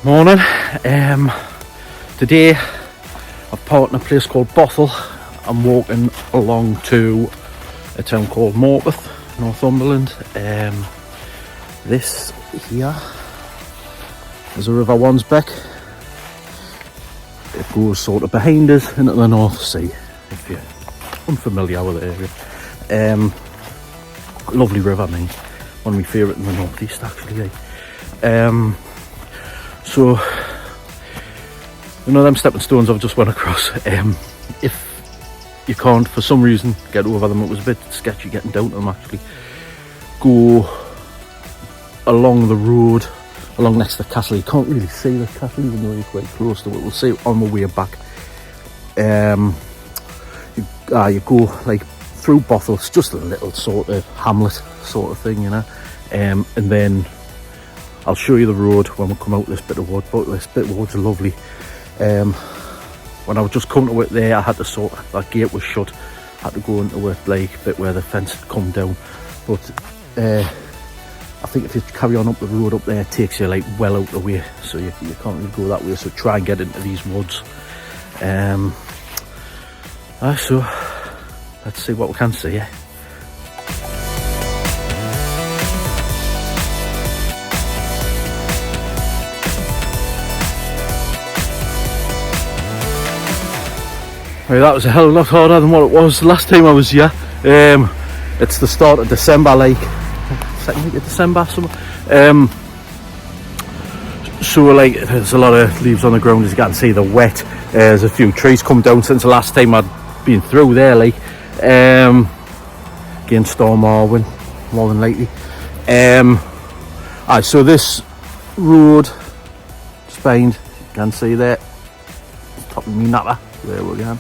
Morning. Today I've parked in a place called Bothal. I'm walking along to a town called Morpeth, Northumberland. This here is the River Wansbeck. It goes sort of behind us into the North Sea, if you're unfamiliar with the area. Lovely river, I mean, one of my favourite in the northeast actually. So, you know them stepping stones I've just went across, if you can't for some reason get over them, it was a bit sketchy getting down to them actually, go along the road, along next to the castle. You can't really see the castle even though you're quite close to it. We'll see it on the way back. You go like through Bothal. It's just a little sort of hamlet sort of thing, you know, and then I'll show you the road when we come out this bit of wood. But this bit of wood's lovely. When I was just coming to it there, I had to that gate was shut. I had to go into it like bit where the fence had come down. But I think if you carry on up the road up there, it takes you like well out the way, so you can't really go that way. So try and get into these woods. So let's see what we can see. Yeah. Right, that was a hell of a lot harder than what it was the last time I was here. It's the start of December, like second week of December, somewhere. So like there's a lot of leaves on the ground, as you can see. They're wet. There's a few trees come down since the last time I'd been through there, like again, storm or wind more than likely. So this road just behind, you can see there, top of me napper, there we go.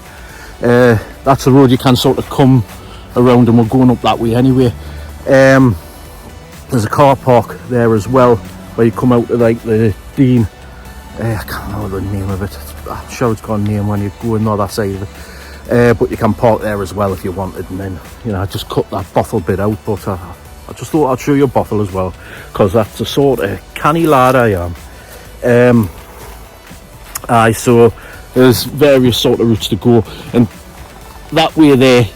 That's the road you can sort of come around, and we're going up that way anyway. There's a car park there as well where you come out to like the Dean. I can't remember the name of it. I'm sure it's got a name when you go on the other side of it. But you can park there as well if you wanted, and then, you know, I just cut that Bothal bit out, but I just thought I'd show you Bothal as well, because that's a sort of canny lad I am. So there's various sort of routes to go, and that way there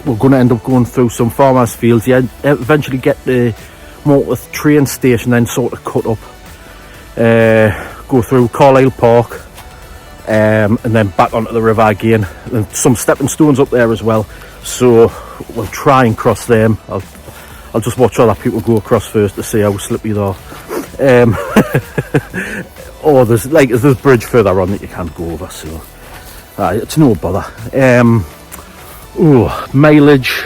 we're going to end up going through some farmers' fields. You eventually get the Morpeth train station, then sort of cut up, go through Carlisle Park, and then back onto the river again. And some stepping stones up there as well, so we'll try and cross them. I'll just watch other people go across first to see how slippy they are. Or there's a bridge further on that you can't go over, so it's no bother. Mileage,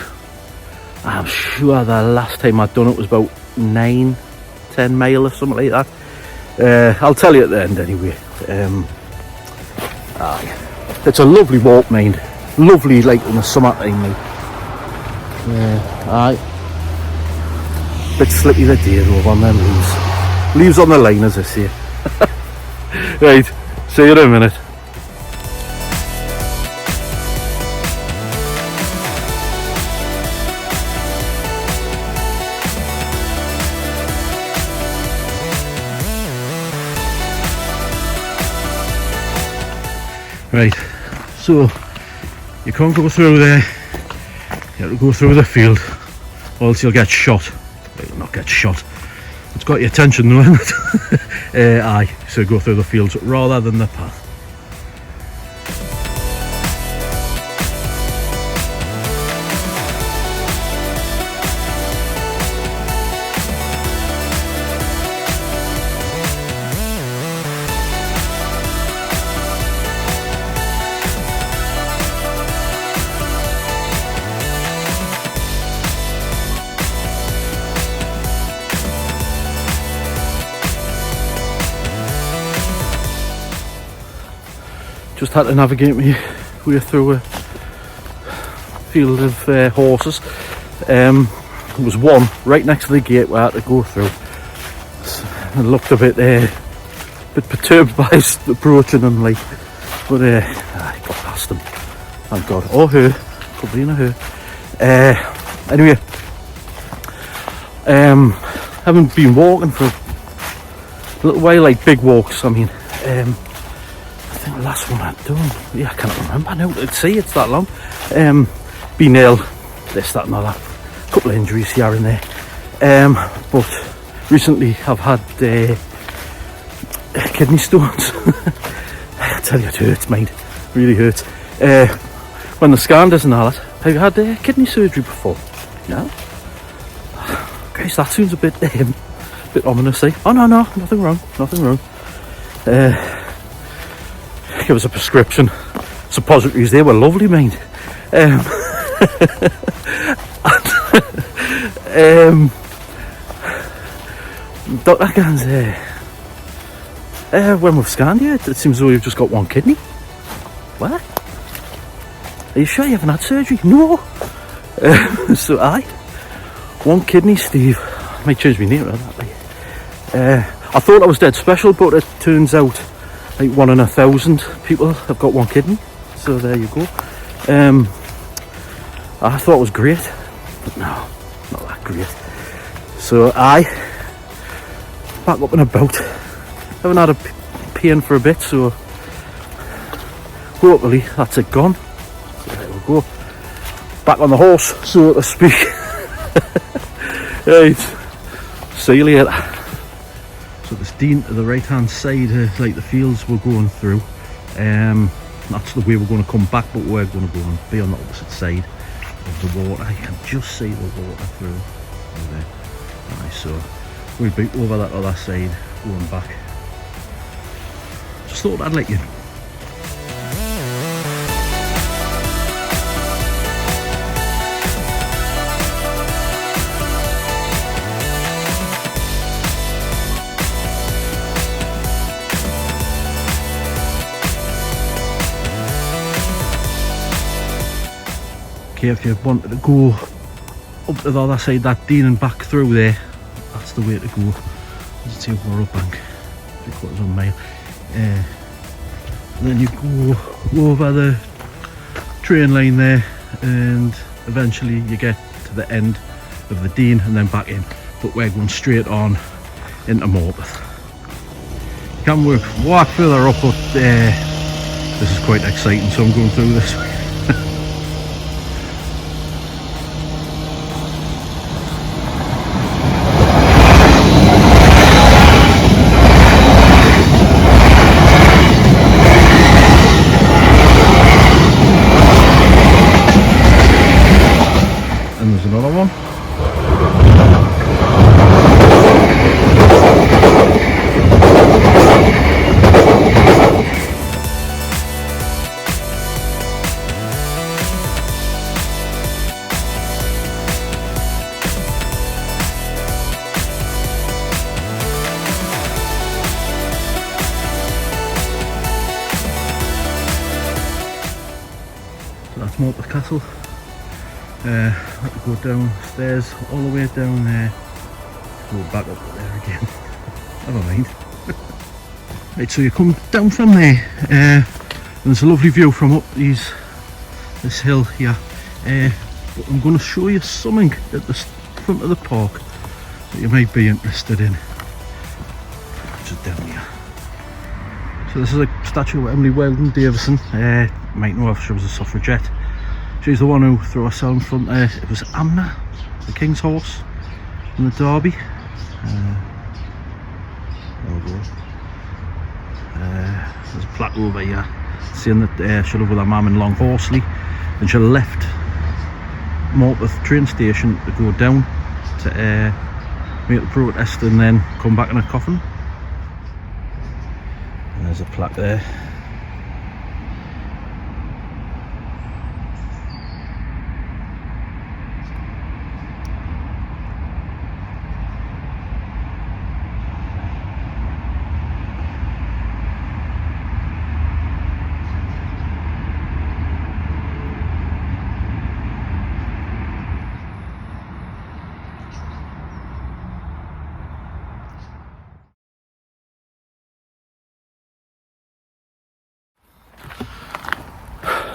I'm sure the last time I'd done it was about 9-10 mile or something like that. I'll tell you at the end anyway. It's a lovely walk, mind. Lovely, like in the summertime, like. Bit slippy the day though on them leaves. Leaves on the line, as I say. Right, see you in a minute. Right, so you can't go through there, you have to go through the field, or else you'll get shot. Well, not get shot, it's got your attention though, isn't it? So go through the fields rather than the path. Just had to navigate me way through a field of horses. There was one right next to the gate where I had to go through. I looked a bit perturbed by his approaching them, like, but I got past him, thank God. Or her, could be in a her. Anyway, haven't been walking for little while, like big walks. I mean, I think the last one I'd done, yeah, I can't remember now. See, it's that long. Been ill, this, that and all that. Couple of injuries here and there. But recently I've had kidney stones. I tell you, it hurts, mate. Really hurts. When the scanned us and all that. Have you had kidney surgery before? No? Guys, that sounds a bit ominous, eh? Oh no, nothing wrong. Give us a prescription. Suppositories, they were lovely, mate. Dr. Gans, when we've scanned you, it seems as though you've just got one kidney. What? Are you sure you haven't had surgery? No. So one kidney, Steve. I might change my name around that way. I thought I was dead special, but it turns out like 1 in 1,000 people have got one kidney. So there you go. I thought it was great, but no, not that great. So back up and about. Haven't had a pain for a bit, so hopefully that's it gone. So there we go. Back on the horse, so to speak. Right. See you later. So this dean to the right hand side, like the fields we're going through. That's the way we're going to come back, but we're going to go and be on the opposite side of the water. I can just see the water through there. Right, so we'll be over that other side going back. Just thought I'd let you know. Okay, if you wanted to go up to the other side, that dean and back through there, that's the way to go. Let's see we're up bank, 3/4 of a mile. And then you go over the train line there, and eventually you get to the end of the dean and then back in. But we're going straight on into Morpeth. You can walk further up, but this is quite exciting, so I'm going through this way. Another one. So that's Morpeth Castle. Have to go downstairs all the way down there, go back up there again. Never mind. Right, so you come down from there, and there's a lovely view from up this hill here. But I'm going to show you something at the front of the park that you might be interested in, which is down here. So this is a statue of Emily Weldon Davison. You might know if she was a suffragette. She's the one who threw herself in front there. It was Amna, the king's horse, in the Derby. There we go. There's a plaque over here saying that she lived with her mum in Long Horsley, and she left Morpeth train station to go down to make the protest and then come back in a coffin. And there's a plaque there.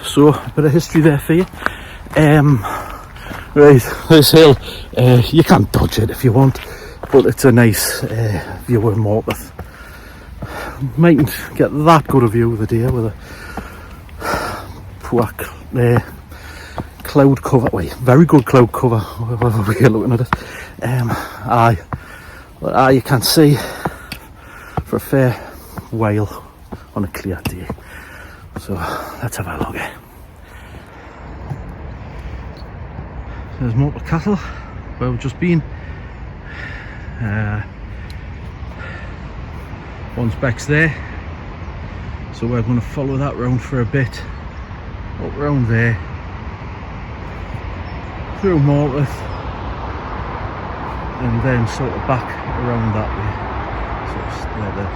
So a bit of history there for you. Right, this hill, you can't dodge it if you want, but it's a nice view of Morpeth mightn't get that good a view of the deer with a poor cloud cover. Wait, very good cloud cover, whatever way you're looking at it. You can see for a fair while on a clear day. So let's have a look. There's Morpeth Castle where we've just been. Wansbeck's there, so we're going to follow that round for a bit, up round there, through Morpeth, and then sort of back around that way. So there, the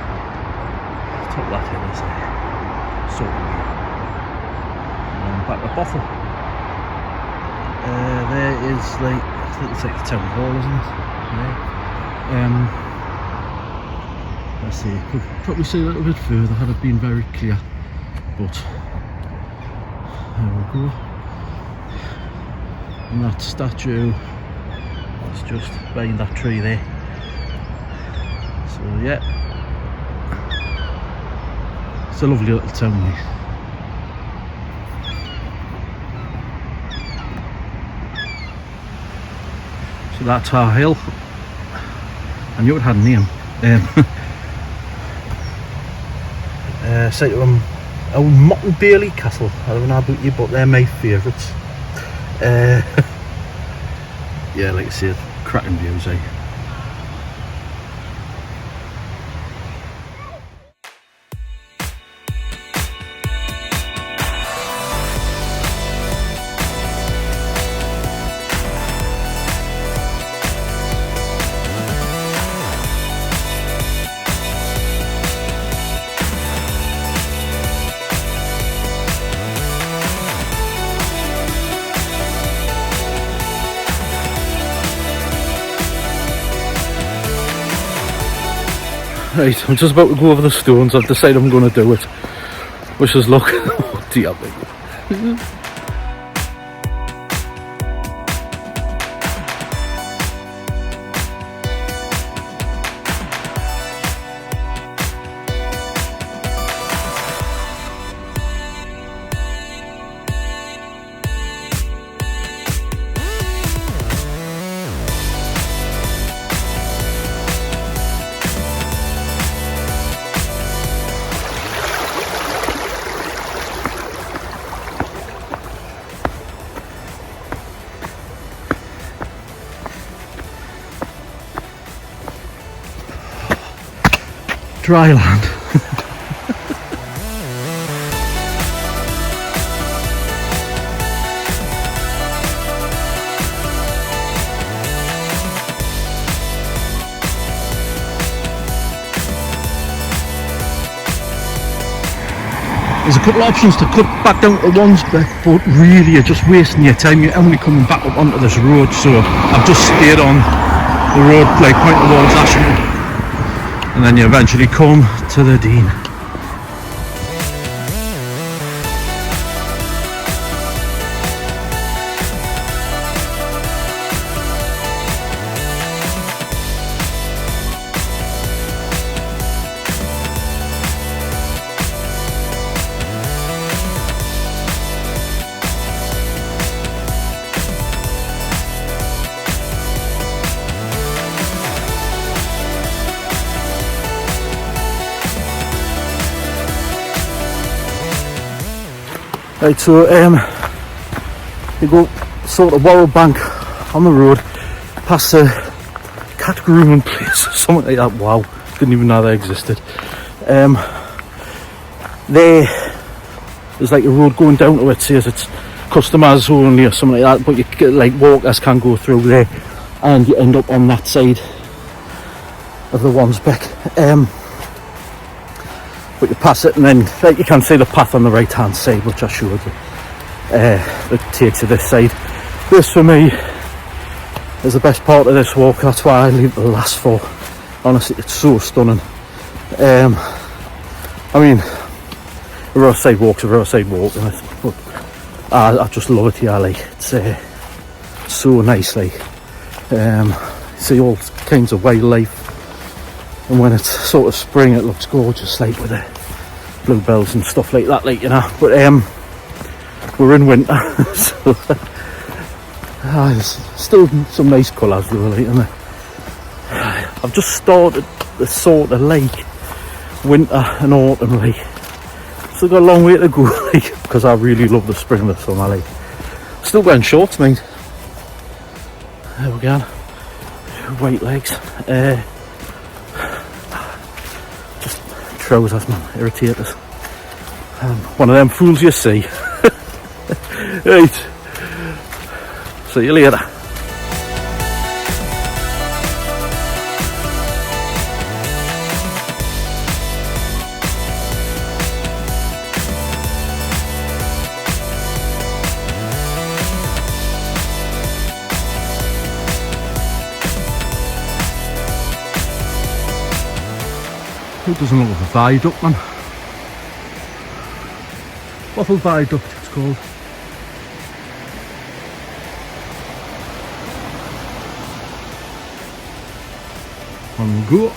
top of that hill is there, sort of way, and back to Bothal. There is like, I think it's like the town hall, isn't it? Yeah. Let's see, could probably see a little bit further had it been very clear, but there we go. And that statue is just behind that tree there. So yeah, it's a lovely little town here. So that's our hill. I knew it had a name. Say to them, old Motton Bailey Castle. I don't know about you, but they're my favourites. Yeah, like I said, cracking views, eh? Right, I'm just about to go over the stones. I've decided I'm going to do it. Wish us luck. Oh dear me. Dry land. There's a couple of options to cut back down to Wansbeck, but really you're just wasting your time. You're only coming back up onto this road, so I've just stayed on the road, like pointing towards Ashton. And then you eventually come to the Dean. Right, so you go sort of Warrow Bank on the road, past the cat grooming place or something like that. Wow, didn't even know they existed. There's like a road going down to it, says it's customers only or something like that, but you like walkers can go through there, and you end up on that side of the Wansbeck. But you pass it and then like you can see the path on the right hand side, which I showed you, that takes you this side. This for me is the best part of this walk, that's why I leave the last for. Honestly, it's so stunning. I mean, a roadside walk's a roadside walk, but I just love it here. Like it's so nice, like see all kinds of wildlife, and when it's sort of spring it looks gorgeous, like with the bluebells and stuff like that, like, you know. But we're in winter, so there's still some nice colours though, like, isn't there? I've just started the sort of like winter and autumn, like, still got a long way to go, like, because I really love the spring and the summer, like. Still wearing shorts, mate. There we go. White legs. Just trousers, man. Irritators. One of them fools you see. Right. See you later. It doesn't look like a viaduct, man. Bothal Viaduct it's called. On we go.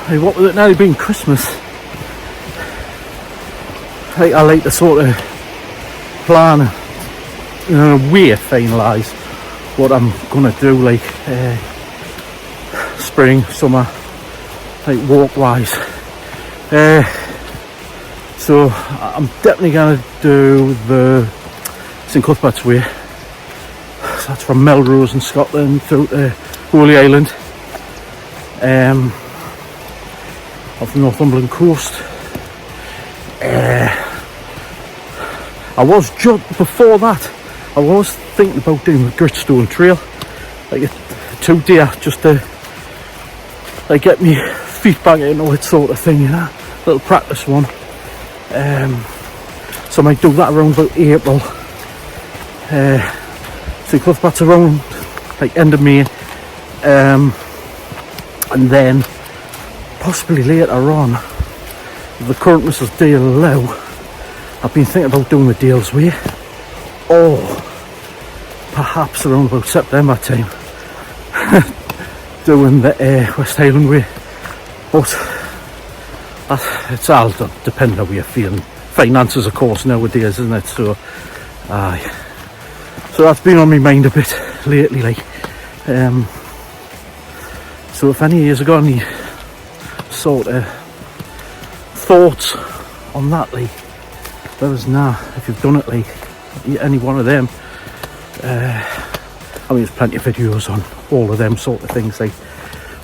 Hey, what with it now being Christmas, I like to sort of plan in a way, finalise what I'm gonna do, like spring, summer, like walk wise. So I'm definitely gonna do the St Cuthbert's Way. So that's from Melrose in Scotland through to Holy Island. Off the Northumberland coast. I was just before that, I was thinking about doing the Gritstone Trail, like a 2-day, just to like get me feet back into it, sort of thing, you know, little practice one. So I might do that around about April. St Cuthbert's around like end of May, and then possibly later on, if the current Mrs. Dale allow, I've been thinking about doing the Dale's Way, or perhaps around about September time doing the West Highland Way. But it's all depending on how you're feeling. Finances, of course, nowadays, isn't it? So so that's been on my mind a bit lately, like. So if any years ago any sort of thoughts on that, like, there was if you've done it, like any one of them, I mean there's plenty of videos on all of them sort of things, like,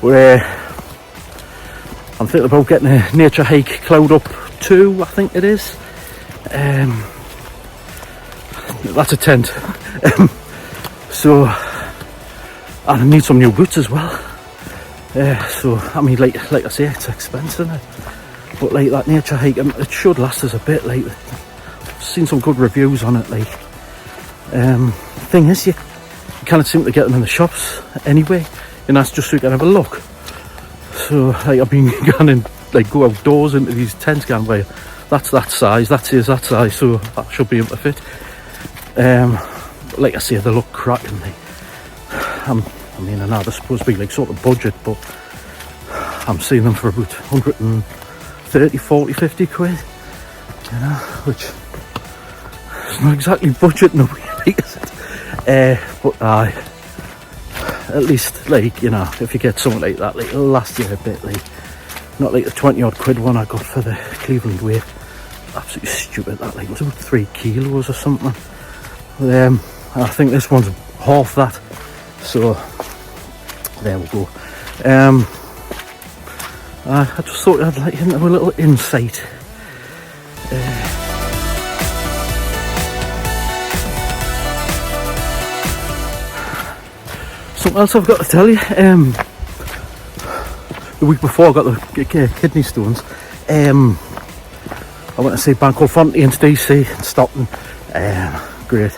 where I'm thinking about getting a nature hike, Cloud Up 2 I think it is. That's a tent. So and I need some new boots as well. So I mean, like I say, it's expensive, isn't it? But like that nature hike, it should last us a bit. Like, I've seen some good reviews on it. Like, thing is, you can't seem to get them in the shops anyway, and that's just so you can have a look. So like I've been going and like go outdoors into these tents, going, well, that's that size, that size, so that should be able to fit. Like I say, they look cracking. Like, I mean, I know they're supposed to be like sort of budget, but I'm seeing them for about 130, 40, 50 quid, you know, which is not exactly budget, no way, is it? But at least, like, you know, if you get something like that, like, it'll last you a bit, like, not like the 20 odd quid one I got for the Cleveland Way. Absolutely stupid, that, like, it was about 3 kilos or something. I think this one's half that, so there we go. I just thought I'd let you into a little insight. Something else I've got to tell you. The week before I got the kidney stones. I went to see Bancofontein DC and Stockton. Great.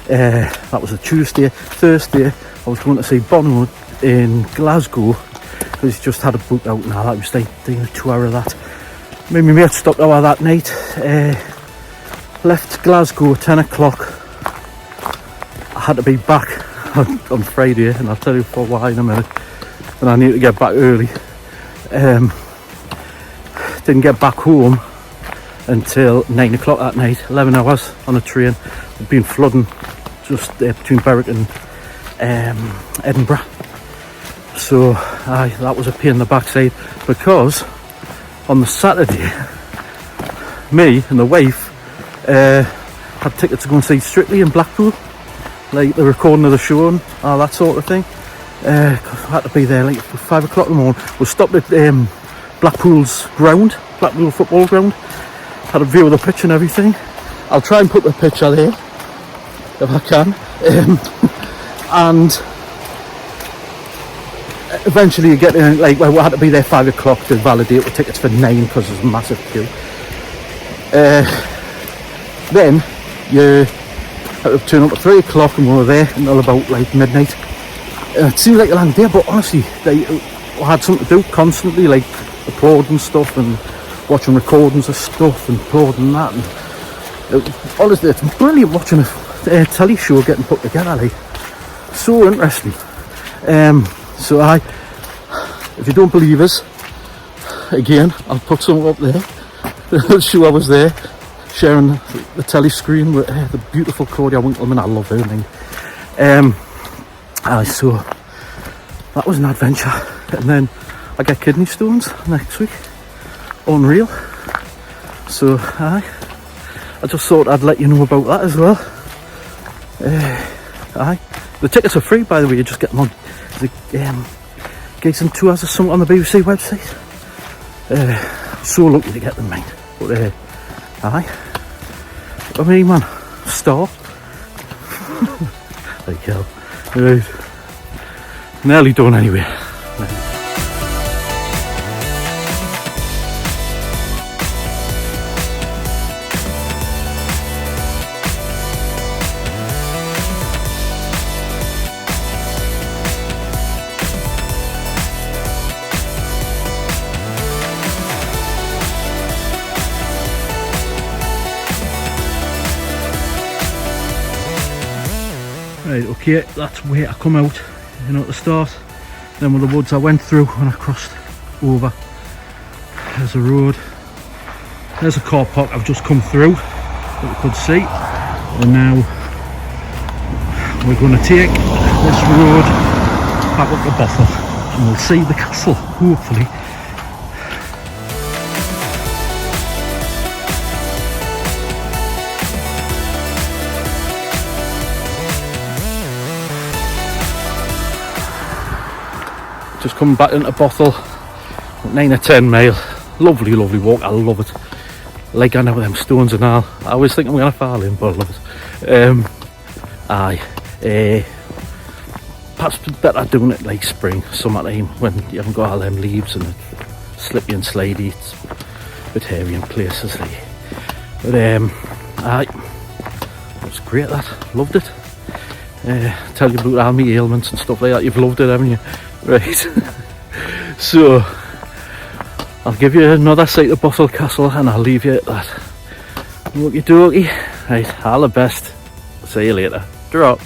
That was a Tuesday. Thursday I was going to see Bono in Glasgow because he's just had a book out now. That was like doing a 2 hour of that. Me and my mate stopped over that night. Left Glasgow at 10 o'clock. I had to be back on Friday, and I'll tell you for why in a minute. And I need to get back early. Didn't get back home until 9 o'clock that night. 11 hours on a train. We've been flooding just between Berwick and Edinburgh. So that was a pain in the backside, because on the Saturday me and the wife had tickets to go and see Strictly in Blackpool, like the recording of the show and all that sort of thing. I had to be there like 5 o'clock in the morning. We stopped at Blackpool's ground, Blackpool football ground. Had a view of the pitch and everything. I'll try and put the picture there if I can. And eventually you get in, like, well, we had to be there 5 o'clock to validate the tickets for 9 because there's a massive queue. Then you had to turn up at 3 o'clock and we were there until about like midnight. It seemed like a long day, but honestly, we had something to do constantly, like applauding stuff and watching recordings of stuff and applauding that. And honestly, it's brilliant watching a telly show getting put together, like, so interesting. So if you don't believe us, again, I'll put some up there. The show I was there, sharing the telly screen with the beautiful Claudia Winkleman. I love her name. So that was an adventure. And then I get kidney stones next week. Unreal. So I just thought I'd let you know about that as well. The tickets are free, by the way. You just get them on the Gigs and Tours or something on the BBC website. So lucky to get them, mate. But I mean, man, stop. Like hell. Right. Nearly done anyway. Right, okay, that's where I come out, you know, at the start. Then with the woods I went through and I crossed over. There's a road. There's a car park I've just come through that you could see. And now we're going to take this road back up to Bothal and we'll see the castle, hopefully. Just coming back into Bothal, 9 or 10 mile, lovely walk, I love it. Like I know them stones and all, I always think I'm going to fall in, but I love it. Perhaps better doing it like spring, summertime, when you haven't got all them leaves and it's slippy and slidey, it's a bit hairy in places. Like. But it was great, that, loved it. Tell you about all my ailments and stuff like that, you've loved it, haven't you? Right, so I'll give you another sight of Bothal Castle and I'll leave you at that. Okie dokie. Right, all the best. See you later. Drop.